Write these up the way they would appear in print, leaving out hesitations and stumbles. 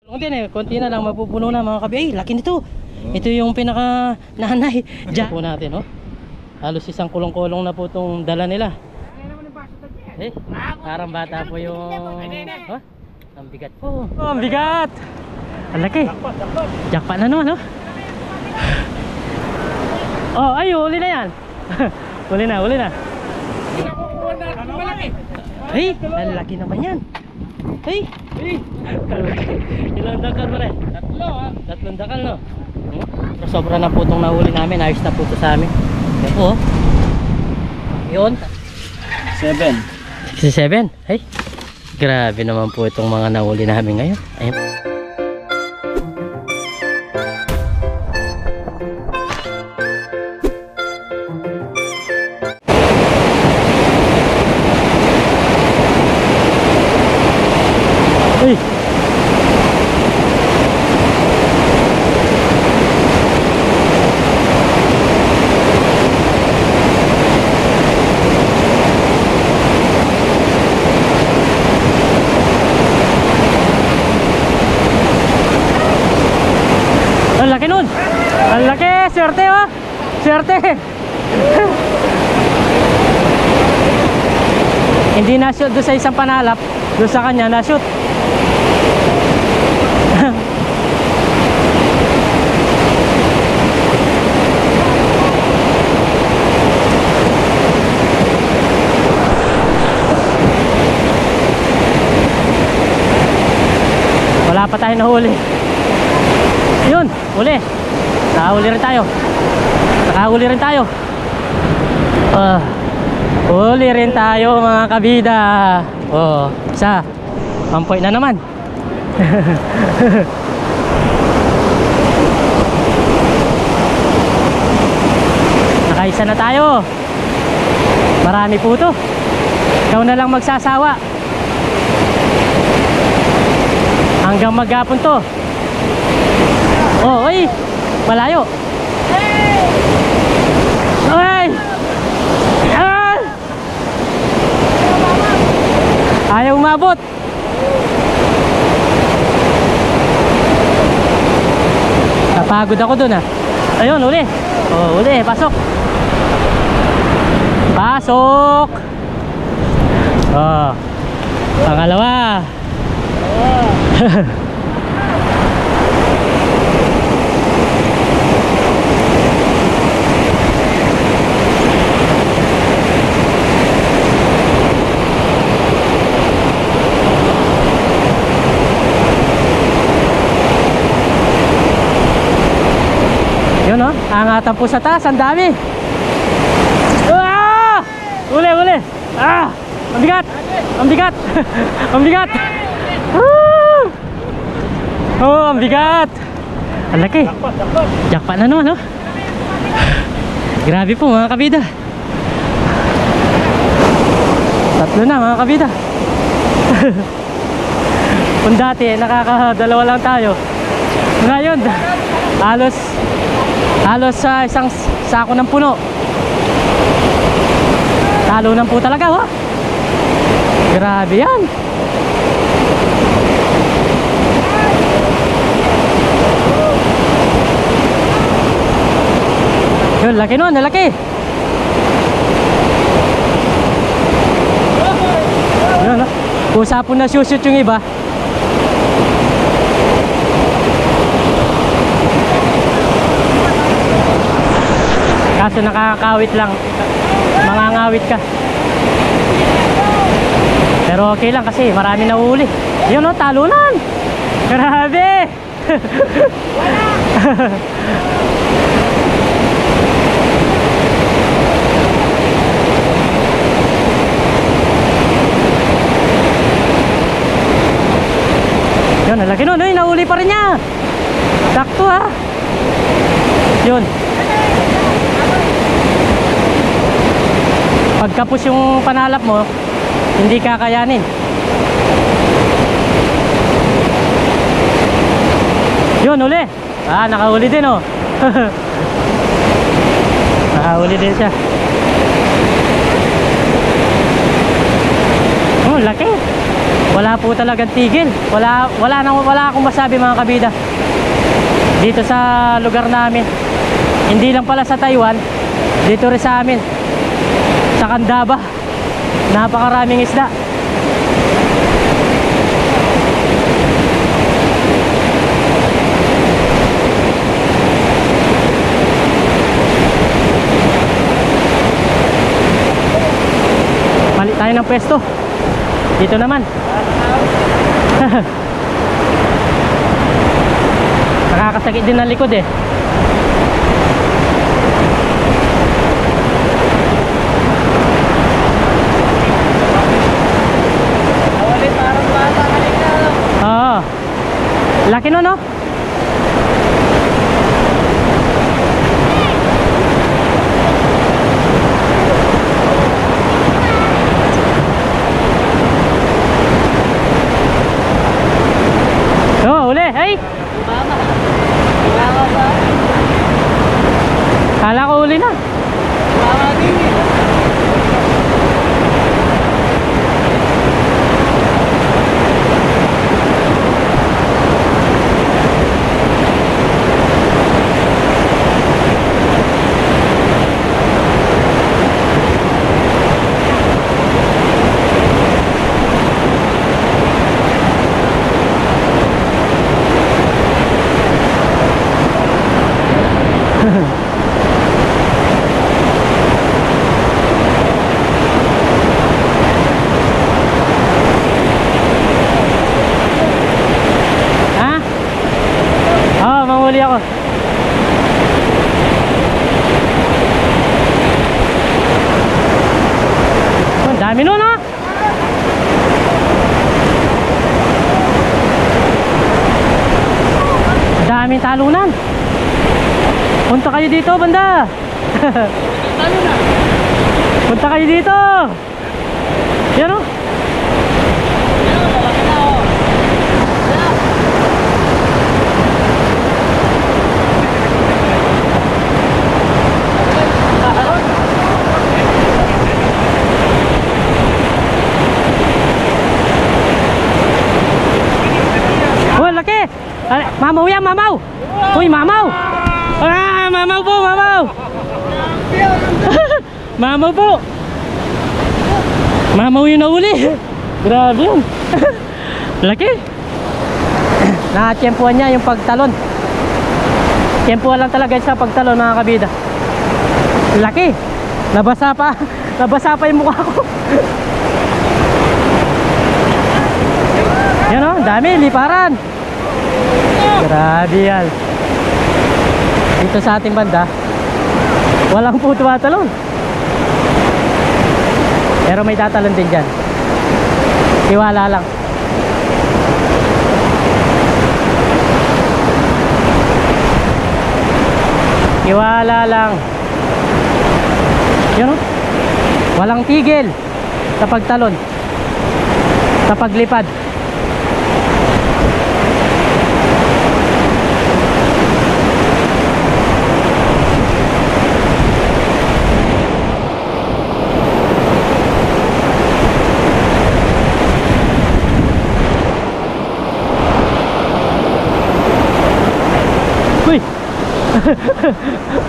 Konti na lang mapupuno na mga kabi. Ay, laki nito. Ito yung pinaka nanay. Diyan po natin, oh. Halos isang kulong-kulong na po itong dala nila. Eh, parang bata po yung... Oh, ang bigat po. Oh, ang bigat. Ang laki. Jackpot na naman, oh. Oh, ay, huli na yan. Huli na, huli na. Ay, ang laki naman yan. Ay, ilang dakal pa rin? Tatlo, ha? Tatlong dakal, no? Sobra na po itong nahuli namin. Ayos na po ito sa amin. Yan po, oh. Yun 7. 7? Ay, grabe naman po itong mga nahuli namin ngayon. Ayun. Ay. Ang laki nun. Ang laki. Swerte, oh. Swerte. Hindi na-shoot doon sa isang panalap. Doon sa kanya na-shoot. Wala pa tayo nahuli. Yun, huli. Nakahuli rin tayo. Nakahuli rin tayo. Huli rin tayo mga kabida. Oh, isa. Ampoy na naman. Nakaisa na tayo. Marami po to. Ikaw na lang magsasawa. Hanggang maghapon to. Oh, oy. Malayo. Oy. Ah! Ayaw umabot. Napagod ako dun, ah. Ayun, uli. Oh, uli. Pasok. Pasok. Oh. Pangalawa. Yun, oh, angatan po sa taas, ang dami. Ah! Uli, uli. Ah! Ang bigat. Ang bigat. Ang bigat. Oh, ang bigat. Ang laki. Jackpot na naman, oh. Grabe po mga kabida. Tatlo na mga kabida. Kung dati nakakadalawa lang tayo, ngayon halos sa isang sako ng puno. Talunan po talaga, oh. Grabe yan. Yun, laki nun, laki. Yun, oh. Kusa po na shoot yung iba. Kaso nakakawit lang. Mangangawit ka. Pero okay lang kasi marami na uhuli. Yun, oh, talunan. Grabe. Yun, laki nun. Ay, nahuli pa rin niya. Sakto, ha. Yun. Pagkapos yung panalap mo, hindi kakayanin. Yun, uli. Ah, nakahuli din, oh. Nakahuli din siya. Oh, laki. wala po talagang tigil. Wala akong masabi mga kabida dito sa lugar namin. Hindi lang pala sa Taiwan, dito rin sa amin sa Candaba, napakaraming isda. Balik tayo ng pwesto dito naman. Nakakasakit din ang likod eh. Oo. Laki no, no? Oh, uli. Ay! Kala ko uli na. Manghuli ako. Oh, ang dami nun, ha? Daming talunan. Punta kayo dito, banda. Punta kayo dito. Yan, oh. Mamaw yan, mamaw. Uy, mamaw. Ah, mamaw po, mamaw. Mamaw po. Mamaw yung nahuli. Grabe yun. Laki. Nakatiyempuan niya yung pagtalon. Tiyempuan lang talaga sa pagtalon mga kabida. Laki. Nabasa pa. Nabasa pa yung mukha ko. Yan o, dami, liparan. Grabe yan. Dito sa ating banda walang po tumatalon, pero may tatalon din dyan. Tiwala lang. Tiwala lang. Yun o, walang tigil sa pagtalon, sa paglipad. Uy!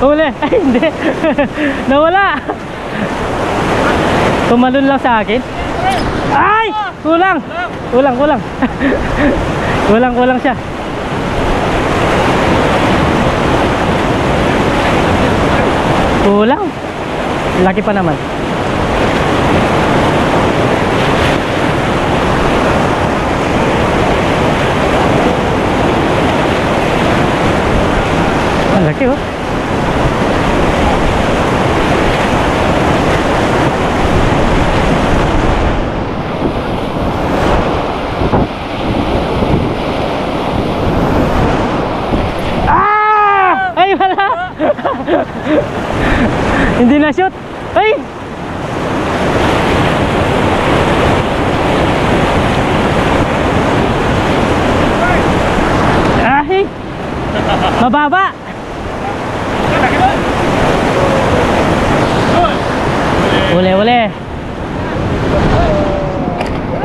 Uli! Ay, hindi! Nawala! Tumalon lang sa akin. Ay! Kulang! Kulang, kulang. Kulang, kulang siya. Kulang. Laki pa naman. Ang laki oh. Ah! Ay wala. Hindi na shoot. Ay! Ay! Mababa. Uli, uli.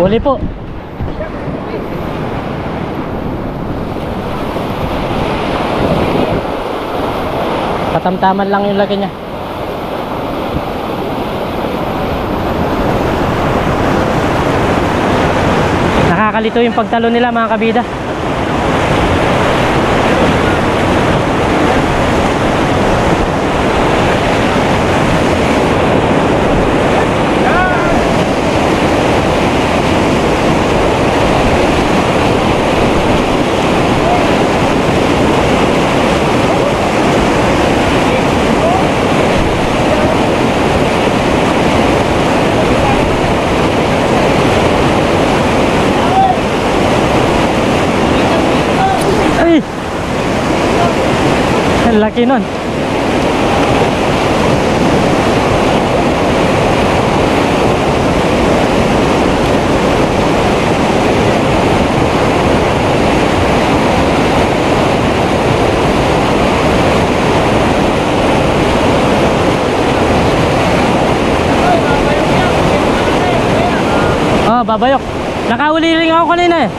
Uli po. katamtaman lang yung laki niya. Nakakalito yung pagtalo nila mga kabida. Ang laki nun. Oh, babayok. Nakahuli rin ako kanina eh.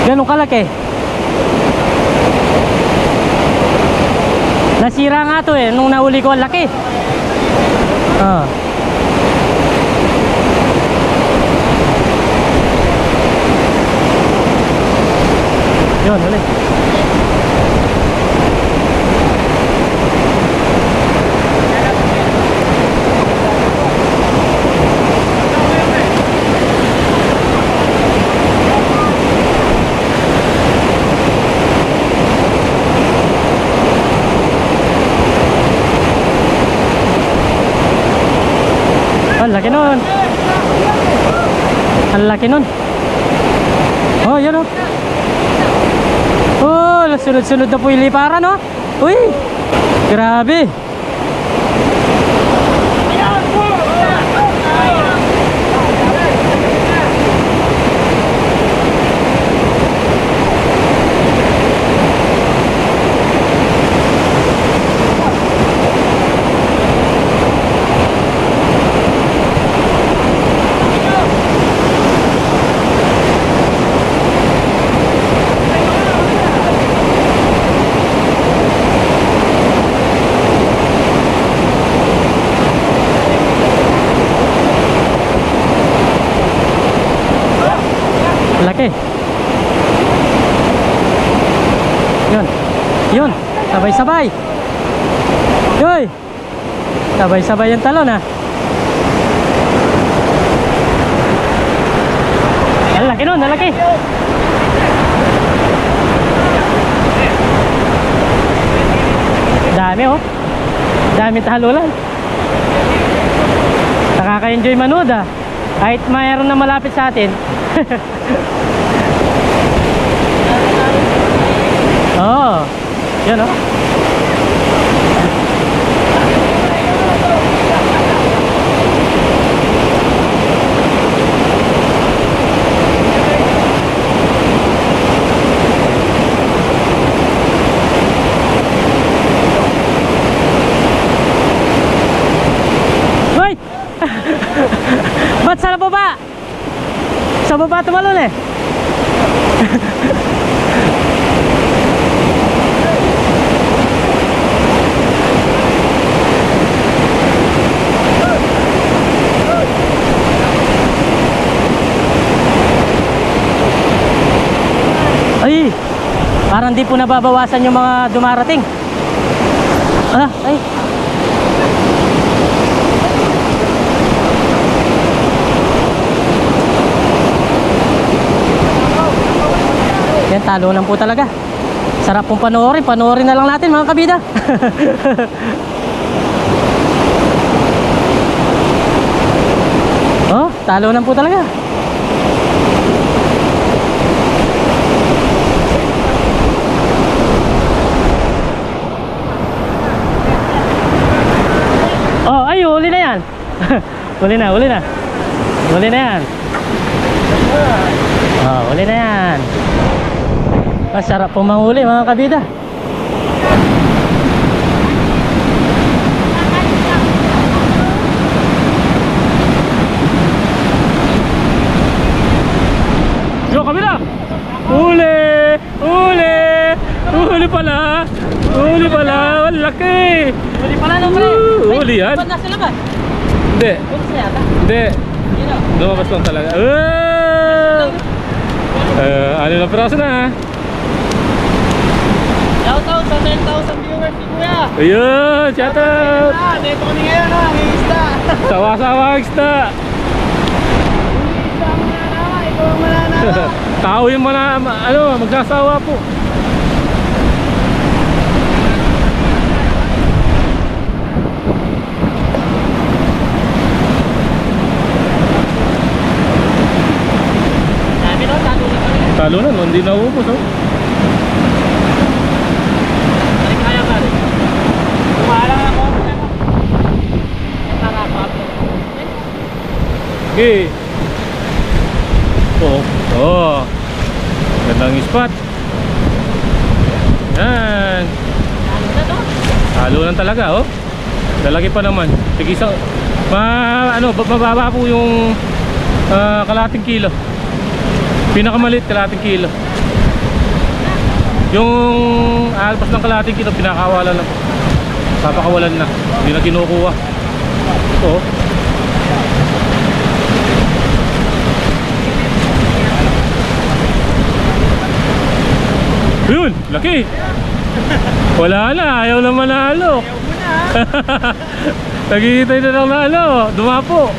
Ganun kalaki. Nasira nga to eh, nung nahuli ko, laki. Yun, ulit. Ang laki nun. Ang laki nun. Oh, yan oh. Oh, sunod-sunod na po yung liparan oh. Uy, grabe. Laki. Yun. Yun. Sabay-sabay. Yoy. Sabay-sabay yung talon ha. Ang laki nun. Ang laki. Dami oh. Dami talulan. Nakaka-enjoy manood ah. Kahit mayroon na malapit sa atin. Oh, yan oh. Hoy! Ba't sa baba? Sa baba tumalon eh. Ay, parang di po nababawasan yung mga dumarating. Ay. Yan, talunan po talaga. Sarap pong panoorin. Panoorin na lang natin mga kabida. Oh, talunan po talaga. Oh, ay, huli na yan. Huli na, huli na. Huli na yan. Oh, huli na yan. Masarap pong manghuli mga kabida. Yo kabida! Huli! Huli! Huli pala! Huli pala! Laki! Huli pala no, pre. Huli yan? Ba't nasa labas? Hindi. Huli siya yata. Hindi. Yun o. Lumabas lang talaga. Ano na piraso na? Shout out sa 10,000 viewers ni Kuya. Ayun! Shout out! Dito kami ngayon ha, may isda. Sawa-sawa ang isda! Isda ang mananawa, ikaw ang mananawa. Tao yung magsasawa po. Sabi no, Talo na, hindi na ubos oh. balik kaya ba rin? Kumalang ako. Para ako. Okay. Oh. Gandang spot. Yan. Ano na to? Talo lang talaga oh. Lalaki pa naman. Sige sa mababa po yung kalahating kilo. Pinakamalit kalahating kilo. Yung alpas ng kalahating kilo pinakawalan na po. Papakawalan na. Hindi na kinukuha. Ito oh. Yun, laki. Wala na, ayaw na manalo. Naghihintay na lang na dumapo.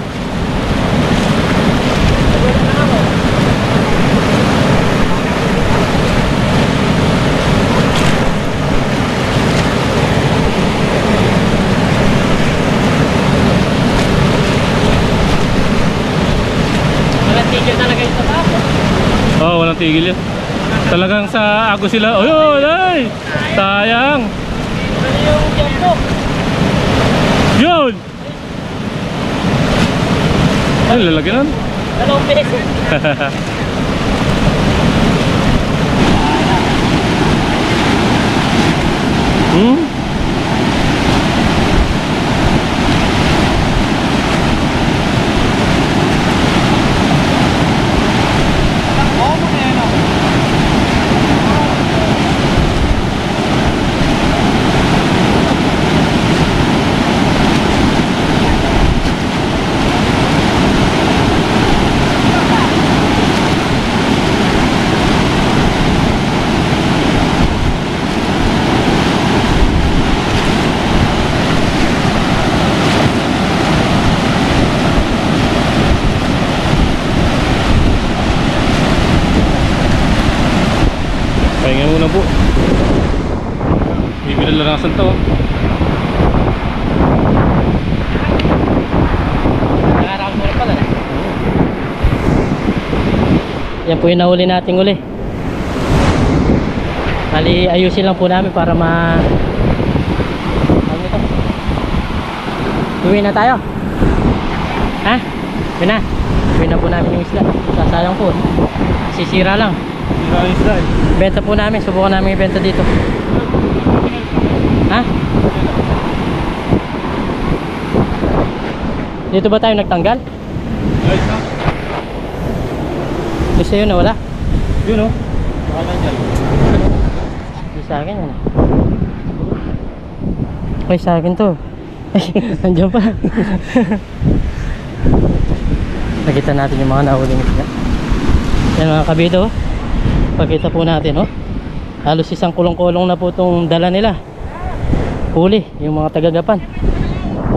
Walang tigil talaga ito tapos. Oh, walang tigil yan. Talagang sa ako sila. Ayun, ay! Sayang. Ano yung jumbo? Yun! Ay, lalaki nun. 2 beses. Hmm? Pahinga muna po. May binalarasan to. Nakaraan mo rin pala. Yan po yung nahuli nating uli. Bali ayusin lang po namin para ano ito? Uwi na tayo. Ha? Yun na. Uwi na po namin yung isla. Sasayang po. Sisira lang. Benta po namin, subukan namin ibenta dito. Ha? Dito ba tayo nagtanggal? Isa yun na wala? Yun oh. Baka nandyan. Hindi sa akin yan. Okay, sa akin to. Nandiyan pa. Nakita natin yung mga nahuling isla. Yan mga kabito. Pakita po natin oh. Halos isang kulong-kulong na po itong dala nila. Huli, yung mga tagagapan.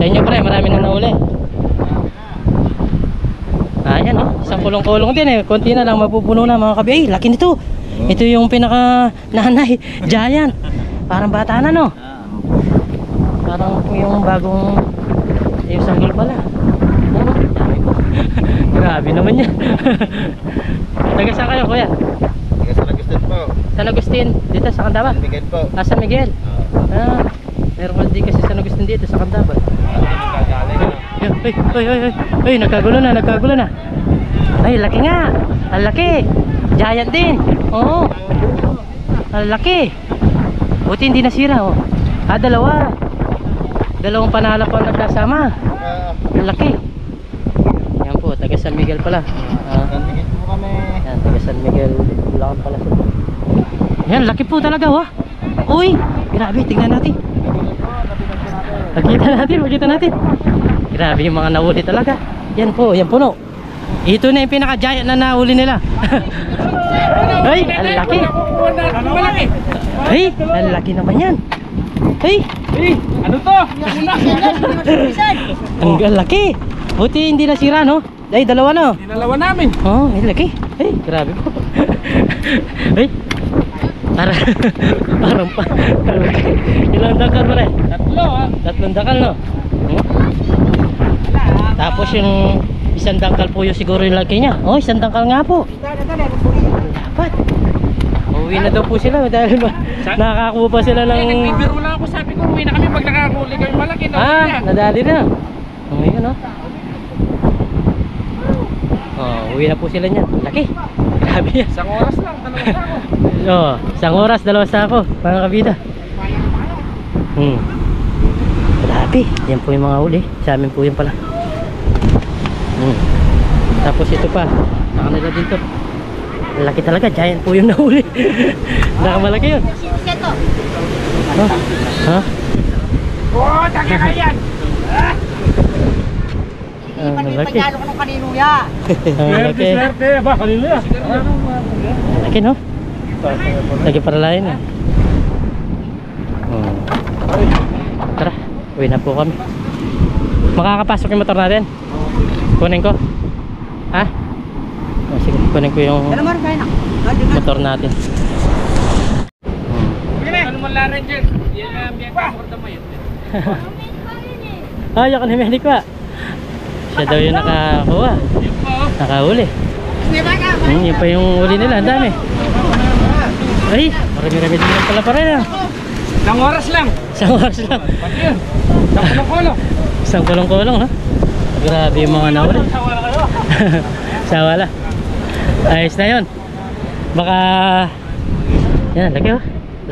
Sa inyo pre, marami na nahuli. Ayan oh, isang kulong-kulong din eh. Konti na lang mapupuno na mga kabi. Ay, laki nito. Ito yung pinaka nanay, giant. Parang bata na no. Parang yung bagong yung sanggol pala. Ano? Dami po. Grabe naman yan. Taga saan kayo kuya? San Agustin po. San Agustin, dito sa Candaban. San Miguel po. San Miguel. Meron pa din kasi San Agustin dito sa Candaban. Ay, nagkagulo na. Ay, laki nga. Ang laki. Giant din. Oo. Ang laki. Buti hindi nasira oh. Dalawang panala pa nagkasama. Ang laki. Yan po, taga San Miguel pala. San Miguel po kami. Yan, taga San Miguel. Bulacan pala sila. Yan, laki po talaga oh. Uy, grabe, tingnan natin. Pakita natin. Grabe yung mga nahuli talaga. Yan po, yan puno. Ito na yung pinaka-giant na nahuli nila. Ay, ang laki. Ay, ang laki naman yan. Ay, Ano to? ang laki. Buti hindi nasira, no? Ay, dalawa na. Dinalawa namin. Oh, ay laki. Ay, grabe po. Ay, parang pa. Ilang dakal pa rin? Tatlo ha. Tatlong dakal, no? Hmm? Tapos yung isang dangkal po yung siguro yung laki niya. Oh, isang dangkal nga po. Dapat. Uwi na daw po sila dahil nakakakuha pa sila ng... Nagbibiro lang ako, sabi ko uwi na kami pag nakakuli kami malaki. Nadali na. Oh, yun, no? Oh, uwi na po sila niyan. Laki. Grabe yan. Isang oras lang, dalawa sa ako. Oh, isang oras, dalawa sa ako, mga kabida. Grabe, yan po yung mga huli. Sa amin po yan pala. Tapos ito pa, sa kanila dito. Laki talaga, giant po yung nahuli. Nakamalaki yun. Ha? Oo, taka ka yan! Laki. Pagkalo ko ng kaniluya. Laki. Swerte, ba? Kanino yan? Laki, no? Lagi para lain eh. Tara, uwi na po kami. Makakapasok yung motor natin? Kunin ko? Ha? Oh, sige, kunin ko yung motor natin. Ano man la Ranger? Yan na biyak ka porta mo yun. Ay, ako na medik pa. Siya daw yung nakakuha. Yun po. Nakahuli. Yun pa yung huli nila, ang dami. Ay, marami-rami din lang pala pa rin ah. Isang oras lang. Isang oras lang. Pati yun. Isang kulong-kulong. Isang kulong-kulong, no? Grabe yung mga nahuli. Sawa na kayo. Sawala. Ayos na yun. Baka... Yan, laki oh.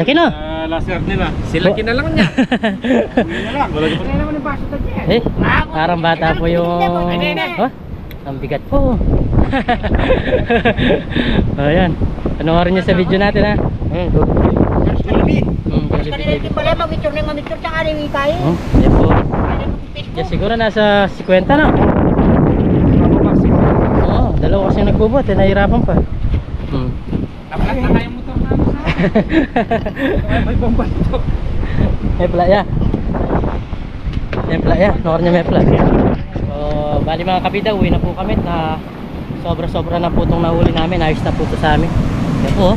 Laki no? Laser nila. Sila kinalang niya. Eh, parang bata po yung... Oh, ang bigat po. Ayan. Panoorin niyo sa video natin ha. Ayan, go. Kanina pala mamicture na mamicture sa kaniwi kayo. Yan po. Yan siguro nasa 50 na. Oo, dalawa kasi nagbubot. Nahirapan pa. Dapat na kayong motor namin sa. May bomba dito. May playa. May playa. Nor niya may playa. So, bali mga kabida, uwi na po kami na sobra-sobra na po itong nahuli namin. Ayos na po ito sa amin. Yan po.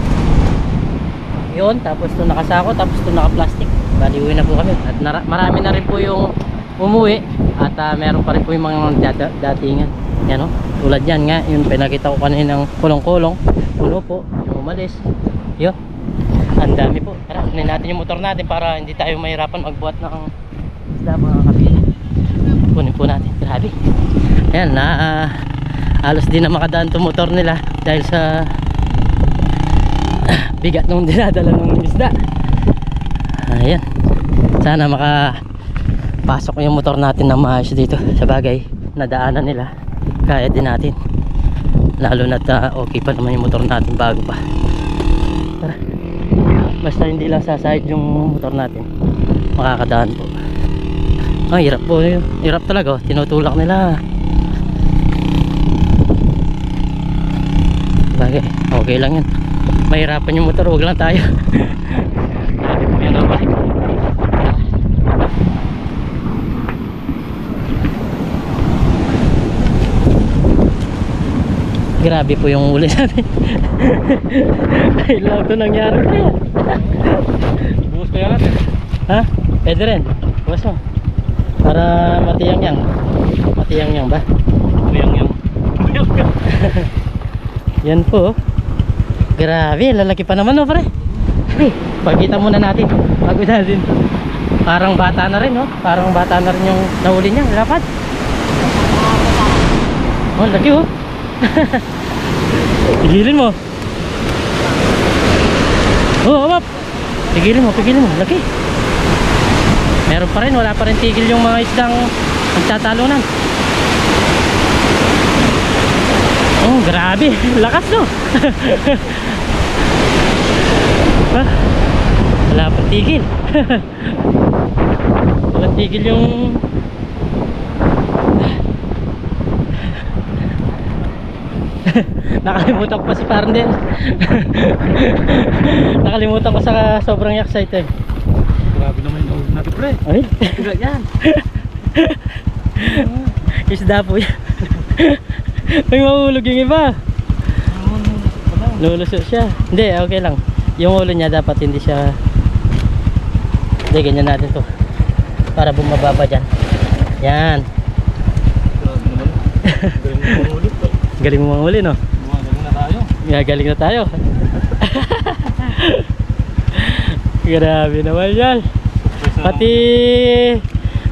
Yun, tapos ito nakasako, tapos ito naka-plastic. Bali, uwi na po kami. At marami na rin po yung umuwi. At meron pa rin po yung mga datingan. Yan o. Tulad yan nga, yung pinakita ko kaninang kulong-kulong. Puno po, yung umalis. Yun. Ang dami po. Tara, kunin natin yung motor natin para hindi tayo mahirapan magbuhat ng isda mga kapila. Kunin po natin. Grabe. Ayan, halos din na makadaan itong motor nila dahil sa bigat nung dinadala ng isda. Ayan. Sana makapasok yung motor natin na maayos dito. Sa bagay, nadaanan nila. Kaya din natin. Lalo na't okay pa naman yung motor natin bago pa. Tara. Basta hindi lang sasahid yung motor natin, makakadaan po. Hirap po yun. Hirap talaga oh. Tinutulak nila. Bagay, okay lang yan. Mahirapan yung motor, huwag lang tayo. Sabi po yan ang balik. Grabe po yung uli natin. Ay lang ito nangyari pa yan. Buhos kaya natin. Ha? Pwede rin. Bukas mo. Para matiyang-yang. Matiyang-yang ba? Yang. Yan po. Grabe, lalaki pa naman, no, pare. Pagkita muna natin. Bago natin. Parang bata na rin, no? Parang bata na rin yung nahuli niya. Lapad. Oh, laki, oh. Pigilin mo. Oh, umap. Pigilin mo. Laki. Meron pa rin, wala pa rin tigil yung mga isdang nagtatalunan. Oh, grabe. Lakas, no? Wala pa tigil. Walang tigil yung nakalimutan ko pa si Parden. Nakalimutan ko sa sobrang excited. Grabe naman yung ulo natin, pre. Ay, Yan. isda po yan. May mahulog yung iba. Lulusot siya. Hindi, okay lang. Yung ulo niya dapat hindi siya. Hindi, ganyan natin to para bumaba pa dyan. Yan. Grabe naman. Galing mo ulo. Galing mo mga uli, no? Galing na tayo. Galing na tayo. Grabe naman yan. Pati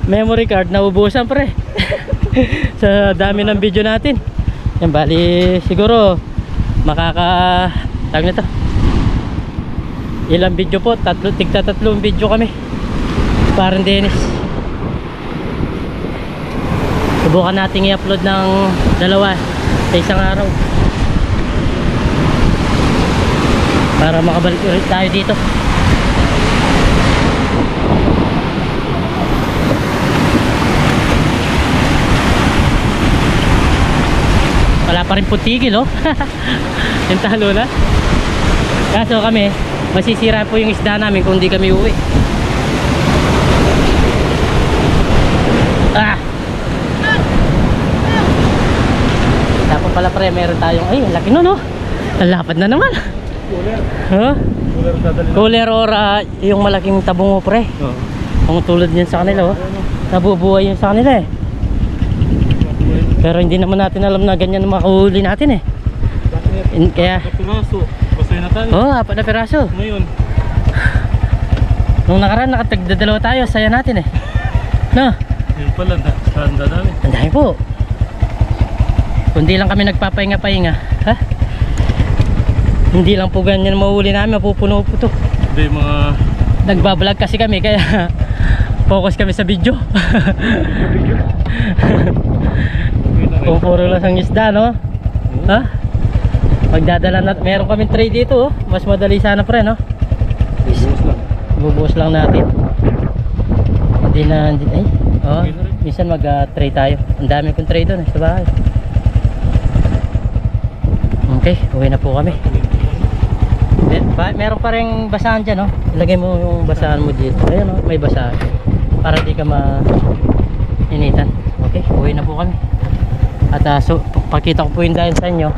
memory card naubusan, pre. Sa dami ng video natin. Yan, bali siguro tawag nito, ilang video po, tigta tatlong video kami. Parang Dennis, subukan natin i-upload ng dalawa sa isang araw para makabalik ulit tayo dito. Wala pa rin po tigil, oh. Yung talo na. Kaso kami, masisira po yung isda namin kung di kami uwi. Dapat pala, pre, meron tayong, ay, laki nun, oh. Lalapad na naman. Cooler. Huh? Cooler dadali. Cooler or yung malaking tabungo, pre. Oo. Kung tulad yan sa kanila, oh. Nabubuhay yun sa kanila, eh. Pero hindi naman natin alam na ganyan ang makahuli natin, eh. Kaya, Piraso. Pasay na tayo. oh, 4 na piraso. Ngayon. Nung nakaraan, nakatagdadalawa tayo, saya natin, eh. No? Ngayon pala. Saan dadami? Ang dami po. Kundi lang kami nagpapahinga-pahinga. Ha? Hindi lang po ganyan mahuli namin, mapupuno po to. Hindi, mga Nagbablog kasi kami, kaya focus kami sa video. Kung puro lang ang isda, no? Ha? Magdadala na, meron kaming tray dito, oh. Mas madali sana, pre, no? bubuhos lang. Bubuhos lang natin. Hindi na, ay, oh, minsan mag-tray tayo. Ang dami kong tray doon, sa bahay. Okay, uwi na po kami. Meron pa rin basahan dyan, no? Ilagay mo yung basahan mo dito. Ayan, no? May basahan para di ka ma-initan. Okay, uwi na po kami. At so, pakita ko po yung dahil sa inyo,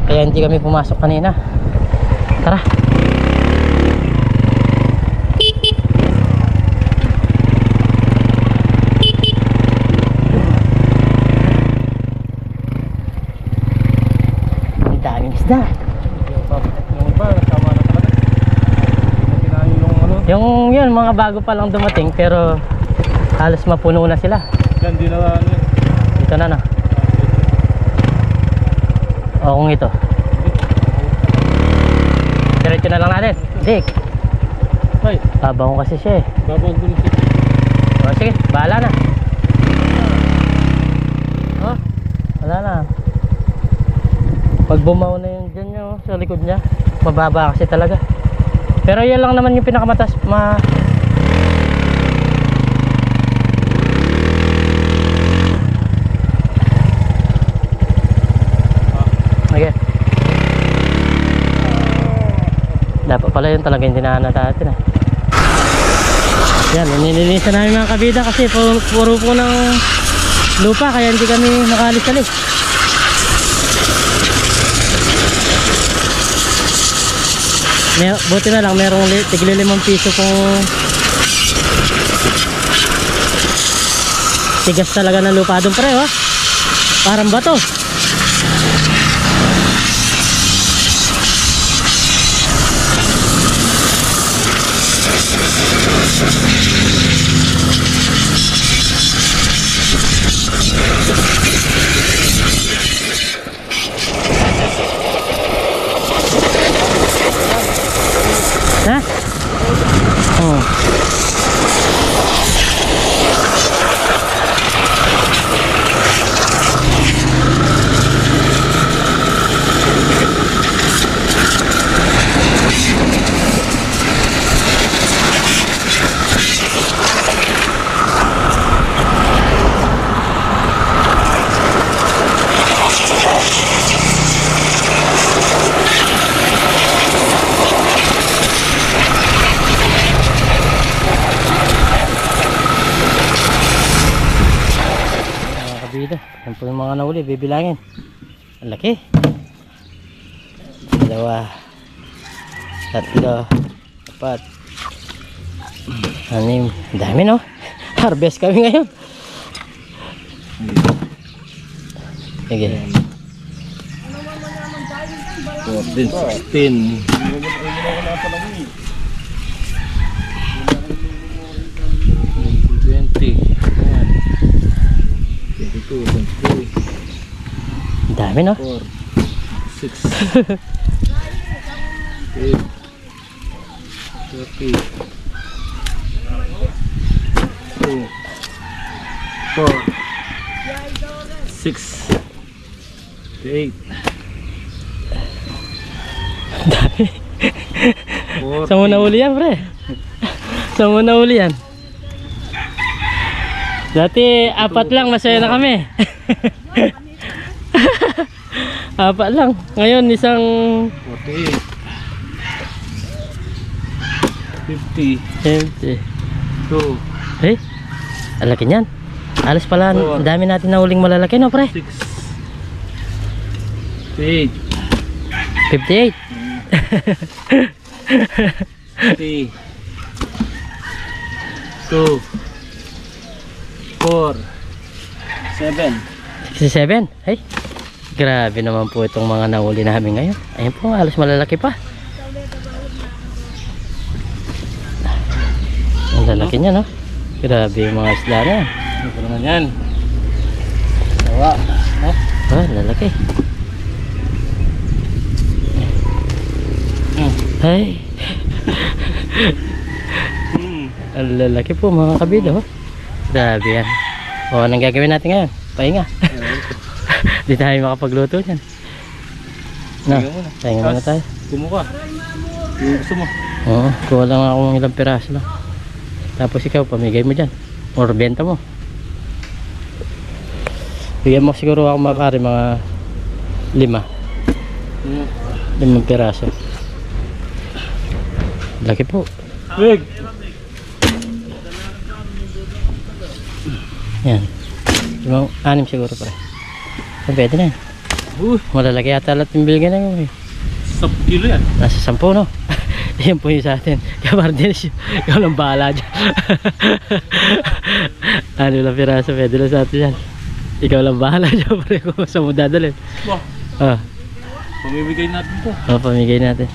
kaya hindi kami pumasok kanina. Tara. Ang daming isda. Yung iba, tama na talaga. Kinain yung ano. Yun, mga bago pa lang dumating, pero halos mapuno na sila. Yan, di na ano. Dito na, no? O kung ito, diretso na lang natin. Dik, Ay, babango kasi siya, eh. babag dun siya. O sige, bahala na. Oh, wala na. Pag bumaw na yun dyan yun, sa likod niya, mababa kasi talaga. Pero yan lang naman yung pinakamatas. Okay. Dapat pala yun talaga yung dinahanap natin, eh. Yan, nililinisan namin mga kabida kasi puro po ng lupa, kaya hindi kami makaalis-alis. Buti na lang merong tigli 5 piso kung tigas talaga ng lupa doon, pre, oh. Parang bato. Ha? Oh. Yan po yung mga nahuli, bibilangin. Ang laki. 2, 3, 4, 6. Ang dami no. Harvest kami ngayon. Sige. 14, 16. 20. 22, 23, Ang dami no. 4, 6, 8, 30, 2, 4, 6, 8, Ang dami. 4, Saan mo nahuli yan, pre? Saan mo nahuli yan? Dati 4 lang, masaya na kami. 4 lang. Ngayon isang 48, 50, empty. 2, Eh, alaki niyan. Alas pala, ang dami natin nahuling malalaki, no, pre? 6, 8, 58. 3, 2, 4, 7. 67. Ay, grabe naman po itong mga nahuli namin ngayon. Ayun po, halos malalaki pa. Ang lalaki niya, no? Grabe yung mga isla na yan. Ito naman yan. Tawa. No? Oh, lalaki. Ay. Ang lalaki po mga kabida, oh. Grabe yan. O, anong gagawin natin ngayon? Pahinga. Di tayo makapagluto yan. No, Pahinga muna. pahinga muna tayo. Kumuha. Yung gusto mo. Oo, kuha lang ako ng ilang piraso lang. Tapos ikaw, pamigay mo dyan. Or benta mo. Bigyan mo siguro ako mapari mga 5 piraso. Laki po. Wig! Yan. 6 siguro pare. Pwede na yan. Malalaki yata lahat yung bilgan na yun eh. 10 kilo yan. Nasa 10 no. Yan po yung sa atin. Kabardinis yun. Ikaw lang bahala dyan. Ano lang piraso, pwede lang sa atin yan. Ikaw lang bahala dyan pare kung saan mo dadalhin. Wah, Ah, pamibigay natin to. pamigay natin.